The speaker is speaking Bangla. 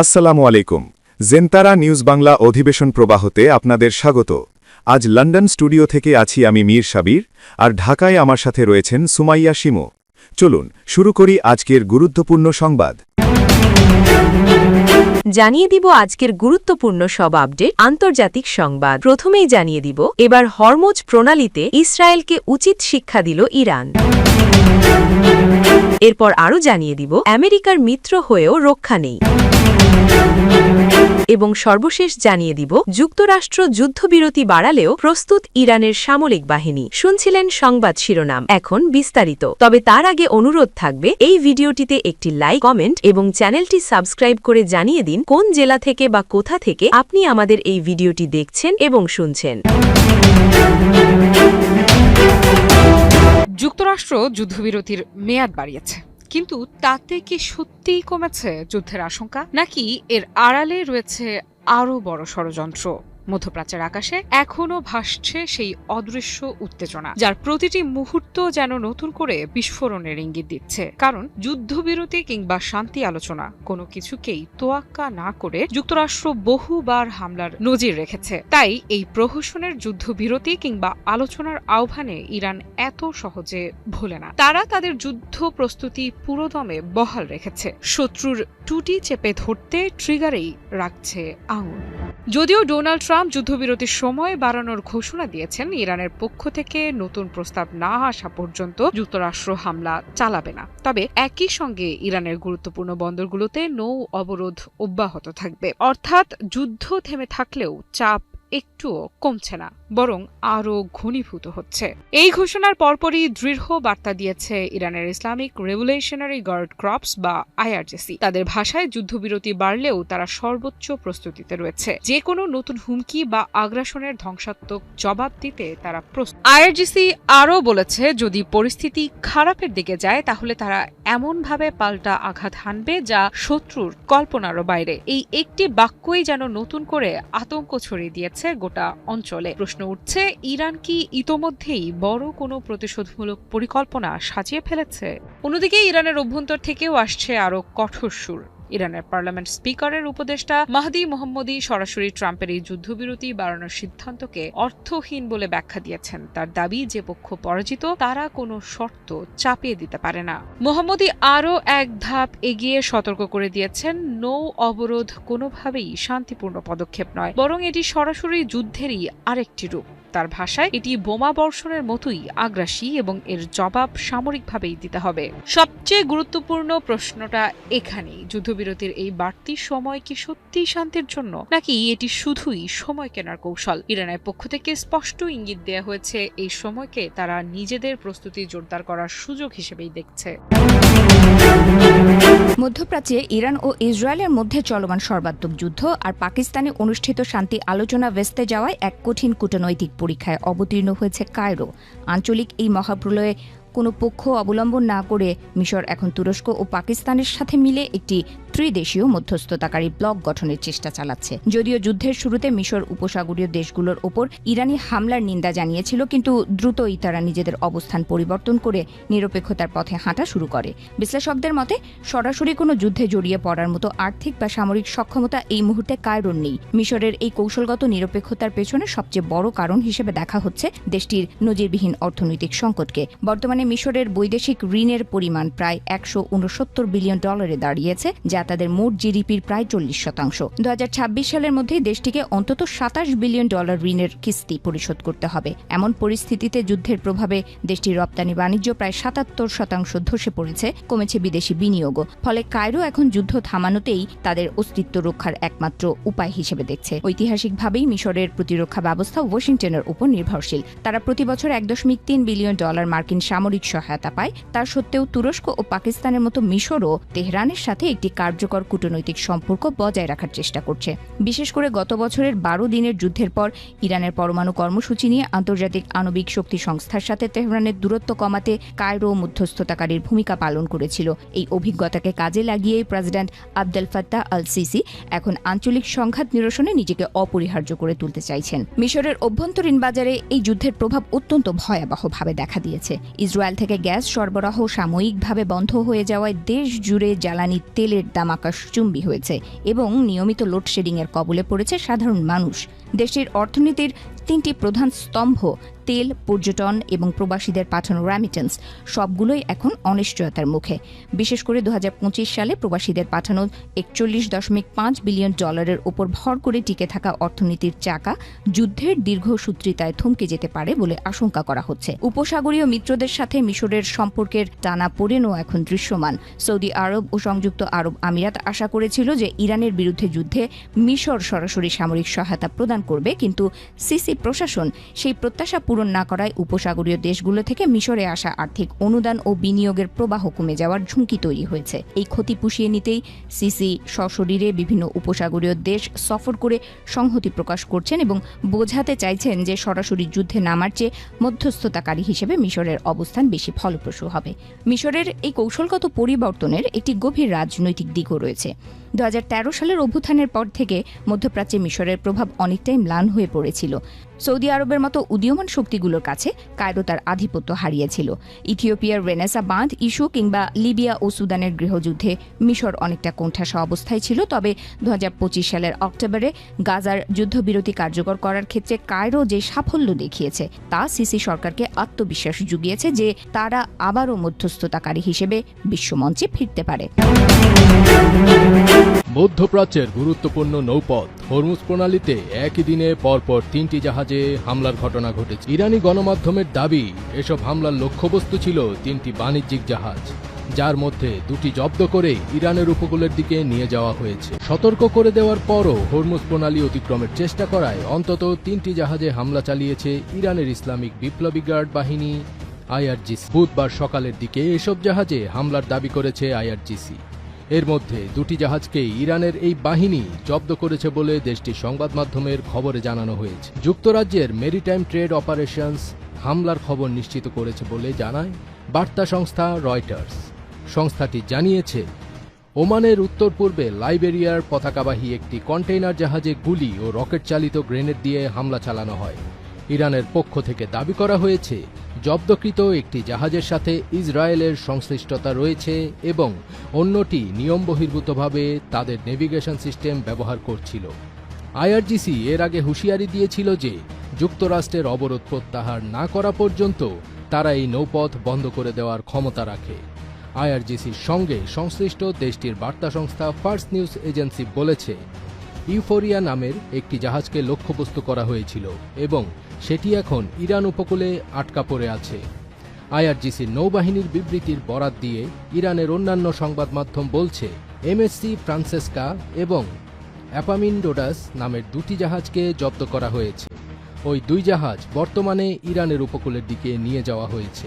আসসালামু আলাইকুম। জেনতারা নিউজ বাংলা অধিবেশন প্রবাহতে আপনাদের স্বাগত। আজ লন্ডন স্টুডিও থেকে আছি আমি মীর সাবির, আর ঢাকায় আমার সাথে রয়েছেন সুমাইয়া শিমু। চলুন শুরু করি আজকের গুরুত্বপূর্ণ সংবাদ। জানিয়ে দিব আজকের গুরুত্বপূর্ণ সব আপডেট। আন্তর্জাতিক সংবাদ প্রথমেই জানিয়ে দিব, এবার হরমুজ প্রণালীতে ইসরায়েলকে উচিত শিক্ষা দিল ইরান। এরপর আরও জানিয়ে দিব, আমেরিকার মিত্র হয়েও রক্ষা নেই। এবং সর্বশেষ জানিয়ে দিব, যুক্তরাষ্ট্র যুদ্ধবিরতি বাড়ালেও প্রস্তুত ইরানের সামরিক বাহিনী। শুনছিলেন সংবাদ শিরোনাম, এখন বিস্তারিত। তবে তার আগে অনুরোধ থাকবে, এই ভিডিওটিতে একটি লাইক, কমেন্ট এবং চ্যানেলটি সাবস্ক্রাইব করে জানিয়ে দিন কোন জেলা থেকে বা কোথা থেকে আপনি আমাদের এই ভিডিওটি দেখছেন এবং শুনছেন। যুক্তরাষ্ট্র যুদ্ধবিরতির মেয়াদ বাড়িয়েছে, কিন্তু তাতে কি সত্যিই কমেছে যুদ্ধের আশঙ্কা, নাকি এর আড়ালে রয়েছে আরও বড় ষড়যন্ত্র? মধ্যপ্রাচ্যের আকাশে এখনও ভাসছে সেই অদৃশ্য উত্তেজনা, যার প্রতিটি মুহূর্ত যেন নতুন করে বিস্ফোরণের ইঙ্গিত দিচ্ছে। কারণ যুদ্ধবিরতি কিংবা শান্তি আলোচনা কোনো কিছুকেই তোয়াক্কা না করে যুক্তরাষ্ট্র বহুবার হামলার নজির রেখেছে। তাই এই প্রহসনের যুদ্ধবিরতি কিংবা আলোচনার আহ্বানে ইরান এত সহজে ভোলে না। তারা তাদের যুদ্ধ প্রস্তুতি পুরোদমে বহাল রেখেছে, শত্রুর টুটি চেপে ধরতে ট্রিগারেই রাখছে আঙুল। যদিও ডোনাল্ড ট্রাম্প যুদ্ধবিরতির সময় বাড়ানোর ঘোষণা দিয়েছেন, ইরানের পক্ষ থেকে নতুন প্রস্তাব না আসা পর্যন্ত যুক্তরাষ্ট্র হামলা চালাবে না। তবে একই সঙ্গে ইরানের গুরুত্বপূর্ণ বন্দরগুলোতে নৌ অবরোধ অব্যাহত থাকবে। অর্থাৎ যুদ্ধ থেমে থাকলেও চাপ একটুও কমছে না, বরং আরও ঘনীভূত হচ্ছে। এই ঘোষণার পরপরই দৃঢ় বার্তা দিয়েছে ইরানের ইসলামিক রেভলিউশনারি গার্ড ক্রপস বা আইআরজিসি। তাদের ভাষায়, যুদ্ধবিরতি বাড়লেও তারা সর্বোচ্চ প্রস্তুতিতে রয়েছে। যে কোনো নতুন হুমকি বা আগ্রাসনের ধ্বংসাত্মক জবাব দিতে তারা প্রস্তুত। আইআরজিসি আরও বলেছে, যদি পরিস্থিতি খারাপের দিকে যায় তাহলে তারা এমনভাবে পাল্টা আঘাত হানবে যা শত্রুর কল্পনারও বাইরে। এই একটি বাক্যই যেন নতুন করে আতঙ্ক ছড়িয়ে দিয়েছে গোটা অঞ্চলে। প্রশ্ন উঠছে, ইরান কি ইতোমধ্যেই বড় কোনো প্রতিশোধমূলক পরিকল্পনা সাজিয়ে ফেলেছে? অন্যদিকে ইরানের অভ্যন্তর থেকেও আসছে আরও কঠোর সুর। ইরানের পার্লামেন্ট স্পিকারের উপদেষ্টা মাহদি মোহাম্মদী সরাসরি ট্রাম্পের এই যুদ্ধবিরতি বাড়ানোর সিদ্ধান্তকে অর্থহীন বলে ব্যাখ্যা দিয়েছেন। তার দাবি, যে পক্ষ পরাজিত তারা কোনো শর্ত চাপিয়ে দিতে পারে না। মোহাম্মদী আরও এক ধাপ এগিয়ে সতর্ক করে দিয়েছেন, নৌ অবরোধ কোনোভাবেই শান্তিপূর্ণ পদক্ষেপ নয়, বরং এটি সরাসরি যুদ্ধেরই আরেকটি রূপ। তার ভাষায়, এটি বোমা বর্ষণের মতোই আগ্রাসী এবং এর জবাব সামরিকভাবেই দিতে হবে। সবচেয়ে গুরুত্বপূর্ণ প্রশ্নটা এখানেই, যুদ্ধবিরতির এই বাড়তি সময় কি সত্যিই শান্তির জন্য, নাকি এটি শুধুই সময় কেনার কৌশল? ইরানের পক্ষ থেকে স্পষ্ট ইঙ্গিত দেয়া হয়েছে, এই সময়কে তারা নিজেদের প্রস্তুতি জোরদার করার সুযোগ হিসেবেই দেখছে। মধ্যপ্রাচ্যে ইরান ও ইসরায়েলের মধ্যে চলমান সর্বাত্মক যুদ্ধ আর পাকিস্তানে অনুষ্ঠিত শান্তি আলোচনা ভেস্তে যাওয়ায় এক কঠিন কূটনৈতিক পরীক্ষায় অবতীর্ণ হয়েছে কায়রো। আঞ্চলিক এই মহাপ্রলয়ে কোনো পক্ষ অবলম্বন না করে মিশর এখন তুরস্ক ও পাকিস্তানের সাথে মিলে একটি ত্রিদেশীয় মধ্যস্থতাকারী ব্লক গঠনের চেষ্টা চালাচ্ছে। যদিও যুদ্ধের শুরুতে মিশর উপসাগরীয় দেশগুলোর ওপর ইরানি হামলার নিন্দা জানিয়েছিল, কিন্তু দ্রুতই তারা নিজেদের অবস্থান পরিবর্তন করে নিরপেক্ষতার পথে হাঁটা শুরু করে। বিশ্লেষকদের মতে, সরাসরি কোনো যুদ্ধে জড়িয়ে পড়ার মতো আর্থিক বা সামরিক সক্ষমতা এই মুহূর্তে কায়রোর নেই। মিশরের এই কৌশলগত নিরপেক্ষতার পেছনে সবচেয়ে বড় কারণ হিসেবে দেখা হচ্ছে দেশটির নজিরবিহীন অর্থনৈতিক সংকটকে। বর্তমানে মিশরের বৈদেশিক ঋণের পরিমাণ প্রায় $169 বিলিয়ন দাঁড়িয়েছে, যা তাদের মোট জিডিপির প্রায় 40%। 2026 সালের মধ্যে দেশটিকে অন্তত $27 বিলিয়ন ঋণের কিস্তি পরিশোধ করতে হবে। এমন পরিস্থিতিতে যুদ্ধের প্রভাবে দেশটির রপ্তানি বাণিজ্য প্রায় 77% ধসে পড়েছে, কমেছে বিদেশি বিনিয়োগও। ফলে কায়রো এখন যুদ্ধ থামানোতেই তাদের অস্তিত্ব রক্ষার একমাত্র উপায় হিসেবে দেখছে। ঐতিহাসিকভাবেই মিশরের প্রতিরক্ষা ব্যবস্থা ওয়াশিংটনের উপর নির্ভরশীল। তারা প্রতি বছর $1.3 বিলিয়ন মার্কিন সামরিক সহায়তা পায়। তার সত্ত্বেও তুরস্ক ও পাকিস্তানের মতো মিশরও তেহরানের সাথে একটি কার্যকর কূটনৈতিক সম্পর্ক বজায় রাখার চেষ্টা করছে। বিশেষ করে গত বছরের 12 দিনের যুদ্ধের পর ইরানের পরমাণু কর্মসূচি নিয়ে আন্তর্জাতিক আণবিক শক্তি সংস্থার সাথে তেহরানের দূরত্ব কমাতে কায়রো মধ্যস্থতাকারীর ভূমিকা পালন করেছিল। এই অভিজ্ঞতাকে কাজে লাগিয়ে president Abdel Fattah al CC এখন আঞ্চলিক সংঘাত নিরসনে নিজেকে অপরিহার্য করে তুলতে চাইছেন। মিশরের অভ্যন্তরীণ বাজারে এই যুদ্ধের প্রভাব অত্যন্ত ভয়াবহভাবে দেখা দিয়েছে। ইসরায়েল থেকে গ্যাস সরবরাহ সাময়িকভাবে বন্ধ হয়ে যাওয়ায় দেশ জুড়ে জ্বালানি তেলের দাম আকাশচুম্বী হয়েছে এবং নিয়মিত লোডশেডিংয়ের কবলে পড়েছে সাধারণ মানুষ। দেশটির অর্থনীতির 3টি প্রধান স্তম্ভ তেল, পর্যটন এবং প্রবাসীদের পাঠানো রেমিটেন্স সবগুলোই এখন অনিশ্চয়তার মুখে। বিশেষ করে 2025 সালে প্রবাসীদের পাঠানো $41.5 বিলিয়ন ওপর ভর করে টিকে থাকা অর্থনীতির চাকা যুদ্ধের দীর্ঘসূত্রিতায় থমকে যেতে পারে বলে আশঙ্কা করা হচ্ছে। উপসাগরীয় মিত্রদের সাথে মিশরের সম্পর্কের টানাপোড়েনও এখন দৃশ্যমান। সৌদি আরব ও সংযুক্ত আরব আমিরাত আশা করেছিল যে ইরানের বিরুদ্ধে যুদ্ধে মিশর সরাসরি সামরিক সহায়তা প্রদান করবে, কিন্তু সিসি প্রশাসন সেই প্রত্যাশা পূরণ না করায় উপসাগরীয় দেশগুলো থেকে মিশরে আসা আর্থিক অনুদান ও বিনিয়োগের প্রবাহ কমে যাওয়ার ঝুঁকি তৈরি হয়েছে। এই ক্ষতি পুষিয়ে নিতেই সিসি সশরীরে বিভিন্ন উপসাগরীয় দেশ সফর করে সংহতি প্রকাশ করছেন এবং বোঝাতে চাইছেন যে সরাসরি যুদ্ধে নামার চেয়ে মধ্যস্থতাকারী হিসেবে মিশরের অবস্থান বেশি ফলপ্রসূ হবে। মিশরের এই কৌশলগত পরিবর্তনের একটি গভীর রাজনৈতিক দিকও রয়েছে। 2013 সালের অভ্যুত্থানের পর থেকে মধ্যপ্রাচ্যে মিশরের প্রভাব অনেকটাই ম্লান হয়ে পড়েছিল। সৌদি আরবের মতো উদীয়মান শক্তিগুলোর কাছে কায়রো তার আধিপত্য হারিয়েছিল। ইথিওপিয়ার রেনেসা বাঁধ ইস্যু কিংবা লিবিয়া ও সুদানের গৃহযুদ্ধে মিশর অনেকটা কোণঠাসা অবস্থায় ছিল। তবে 2025 সালের অক্টোবরে গাজার যুদ্ধবিরতি কার্যকর করার ক্ষেত্রে কায়রো যে সাফল্য দেখিয়েছে তা সিসি সরকারকে আত্মবিশ্বাস জুগিয়েছে যে তারা আবারও মধ্যস্থতাকারী হিসেবে বিশ্বমঞ্চে ফিরতে পারে। মধ্যপ্রাচ্যের গুরুত্বপূর্ণ নৌপথ হরমুজ প্রণালীতে একই দিনে পরপর 3টি জাহাজে হামলার ঘটনা ঘটেছে। ইরানি গণমাধ্যমের দাবি, এসব হামলার লক্ষ্যবস্তু ছিল 3টি বাণিজ্যিক জাহাজ, যার মধ্যে 2টি জব্দ করে ইরানের উপকূলের দিকে নিয়ে যাওয়া হয়েছে। সতর্ক করে দেওয়ার পরও হরমুজ প্রণালী অতিক্রমের চেষ্টা করায় অন্তত 3টি জাহাজে হামলা চালিয়েছে ইরানের ইসলামিক বিপ্লবী গার্ড বাহিনী IRGC। বুধবার সকালের দিকে এসব জাহাজে হামলার দাবি করেছে IRGC। এর মধ্যে 2টি জাহাজকে ইরানের এই বাহিনী জব্দ করেছে বলে দেশটির সংবাদ মাধ্যমের খবরে জানানো হয়েছে। যুক্তরাজ্যের মেরিটাইম ট্রেড অপারেশনস হামলার খবর নিশ্চিত করেছে বলে জানায় বার্তা সংস্থা রয়টার্স। সংস্থাটি জানিয়েছে, ওমানের উত্তর পূর্বে লাইবেরিয়ার পতাকাবাহী একটি কন্টেইনার জাহাজে গুলি ও রকেট চালিত গ্রেনেড দিয়ে হামলা চালানো হয়। ইরানের পক্ষ থেকে দাবি করা হয়েছে, জব্দকৃত একটি জাহাজের সাথে ইসরায়েলের সংশ্লিষ্টতা রয়েছে এবং অন্যটি নিয়মবহির্ভূতভাবে তাদের নেভিগেশন সিস্টেম ব্যবহার করছিল। IRGC এর আগে হুঁশিয়ারি দিয়েছিল যে যুক্তরাষ্ট্রের অবরোধ প্রত্যাহার না করা পর্যন্ত তারা এই নৌপথ বন্ধ করে দেওয়ার ক্ষমতা রাখে। IRGCর সঙ্গে সংশ্লিষ্ট দেশটির বার্তা সংস্থা ফার্স্ট নিউজ এজেন্সি বলেছে, ইউফোরিয়া নামের একটি জাহাজকে লক্ষ্যবস্তু করা হয়েছিল এবং সেটি এখন ইরান উপকূলে আটকা পড়ে আছে। IRGCর নৌবাহিনীর বিবৃতির বরাত দিয়ে ইরানের অন্যান্য সংবাদ মাধ্যম বলছে, MSC ফ্রান্সেস্কা এবং অ্যাপামিন্ডোডাস নামের 2টি জাহাজকে জব্দ করা হয়েছে। ওই 2 জাহাজ বর্তমানে ইরানের উপকূলের দিকে নিয়ে যাওয়া হয়েছে।